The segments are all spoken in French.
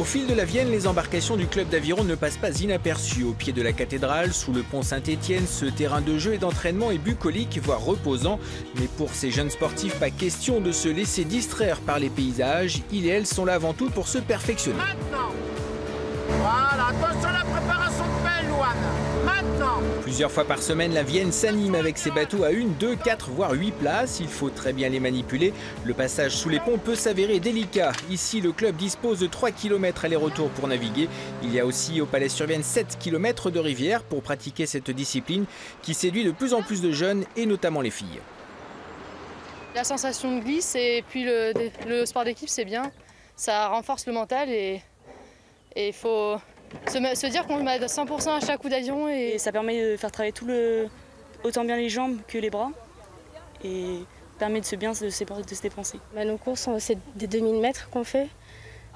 Au fil de la Vienne, les embarcations du club d'aviron ne passent pas inaperçues. Au pied de la cathédrale, sous le pont Saint-Étienne, ce terrain de jeu et d'entraînement est bucolique, voire reposant. Mais pour ces jeunes sportifs, pas question de se laisser distraire par les paysages. Ils et elles sont là avant tout pour se perfectionner. Maintenant, voilà, attention à la préparation de pelle, Louane. Maintenant. Plusieurs fois par semaine, la Vienne s'anime avec ses bateaux à 1, 2, 4, voire 8 places. Il faut très bien les manipuler. Le passage sous les ponts peut s'avérer délicat. Ici, le club dispose de 3 km aller-retour pour naviguer. Il y a aussi au Palais-sur-Vienne 7 km de rivière pour pratiquer cette discipline qui séduit de plus en plus de jeunes et notamment les filles. La sensation de glisse et puis le sport d'équipe, c'est bien. Ça renforce le mental et il faut se dire qu'on met 100% à chaque coup d'aviron. Et ça permet de faire travailler autant bien les jambes que les bras et permet de se dépenser. Nos courses, c'est des 2000 mètres qu'on fait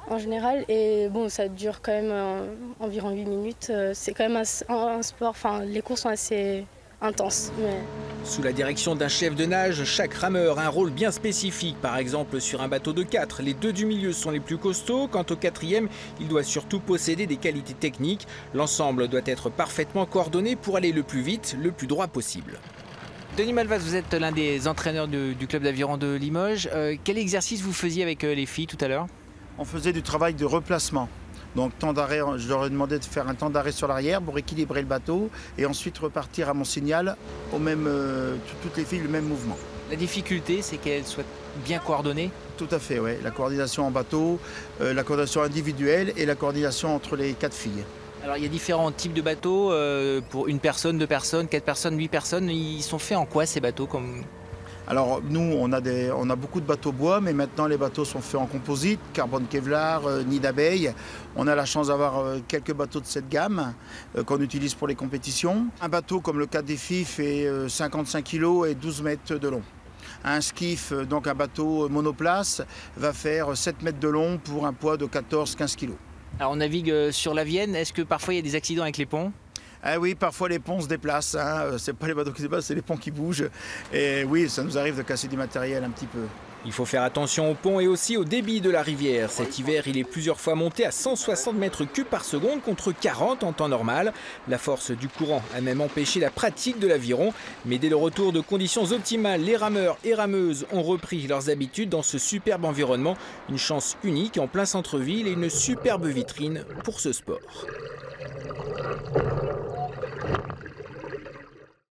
en général et bon, ça dure quand même environ 8 minutes. C'est quand même un sport, enfin les courses sont assez intenses. Mais... Sous la direction d'un chef de nage, chaque rameur a un rôle bien spécifique. Par exemple, sur un bateau de 4, les 2 du milieu sont les plus costauds. Quant au 4e, il doit surtout posséder des qualités techniques. L'ensemble doit être parfaitement coordonné pour aller le plus vite, le plus droit possible. Denis Malvaz, vous êtes l'un des entraîneurs du club d'aviron de Limoges. Quel exercice vous faisiez avec les filles tout à l'heure? On faisait du travail de replacement. Donc temps d'arrêt, je leur ai demandé de faire un temps d'arrêt sur l'arrière pour équilibrer le bateau et ensuite repartir à mon signal, toutes les filles le même mouvement. La difficulté, c'est qu'elles soient bien coordonnées? Tout à fait, oui. La coordination en bateau, la coordination individuelle et la coordination entre les 4 filles. Alors il y a différents types de bateaux, pour 1 personne, 2 personnes, 4 personnes, 8 personnes. Ils sont faits en quoi ces bateaux Alors nous, on a beaucoup de bateaux bois, mais maintenant les bateaux sont faits en composite, carbone Kevlar, nid d'abeille. On a la chance d'avoir quelques bateaux de cette gamme qu'on utilise pour les compétitions. Un bateau comme le 4 des filles fait 55 kg et 12 mètres de long. Un skiff, donc un bateau monoplace, va faire 7 mètres de long pour un poids de 14-15 kg. Alors on navigue sur la Vienne, est-ce que parfois il y a des accidents avec les ponts? Ah oui, parfois les ponts se déplacent, hein. C'est pas les bateaux qui se déplacent, c'est les ponts qui bougent. Et oui, ça nous arrive de casser du matériel un petit peu. Il faut faire attention au pont et aussi au débit de la rivière. Cet hiver, il est plusieurs fois monté à 160 mètres cubes par seconde contre 40 en temps normal. La force du courant a même empêché la pratique de l'aviron. Mais dès le retour de conditions optimales, les rameurs et rameuses ont repris leurs habitudes dans ce superbe environnement. Une chance unique en plein centre-ville et une superbe vitrine pour ce sport.